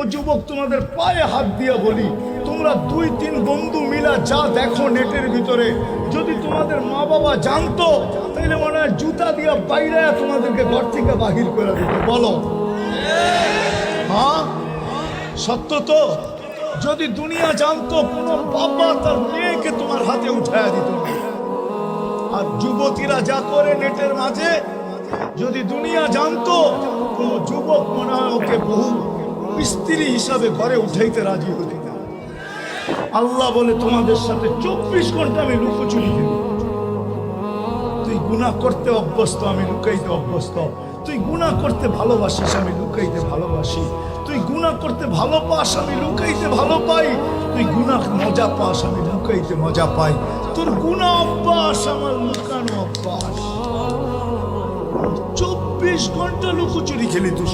ও যুবক, তোমাদের পায়ে হাত দিয়া বলি, তোমরা 2-3 বন্ধু মিলা যা দেখো নেটের ভিতরে, যদি তোমাদের মা বাবা জানতো তাহলে মনে হয় জুতা দিয়া বাইরে তোমাদেরকে ঘর থেকে বাহির করে দিত। বলো হ্যাঁ, সত্য তো? যদি দুনিয়া জানতো, কোনো বাবা তার মেয়েকে তোমার হাতে উঠায়া দিত না। আর যুবতীরা যা করে নেটের মাঝে, যদি দুনিয়া জানতো, কোনো যুবক মনে হয় ওকে বহু স্ত্রী হিসাবে ঘরে উঠাইতে রাজি হতো না। আল্লাহ বলে, তোমাদের সাথে 24 ঘন্টা আমি লুকোচুরি করি। তুই গুনাহ করতে অভ্যস্ত, আমি লুকাইতে অভ্যস্ত। তুই গুনাহ করতে ভালোবাসিস, আমি লুকাইতে ভালোবাসি। তুই গুনাহ করতে ভালো পাস, আমি লুকাইতে ভালো পাই। তুই গুনাহ মজা পাস, আমি লুকাইতে মজা পাই। তোর গুনাহ অভ্যাস, আমার লুকানো অভ্যাস। 24 ঘন্টা লুকোচুরি খেলি তুই।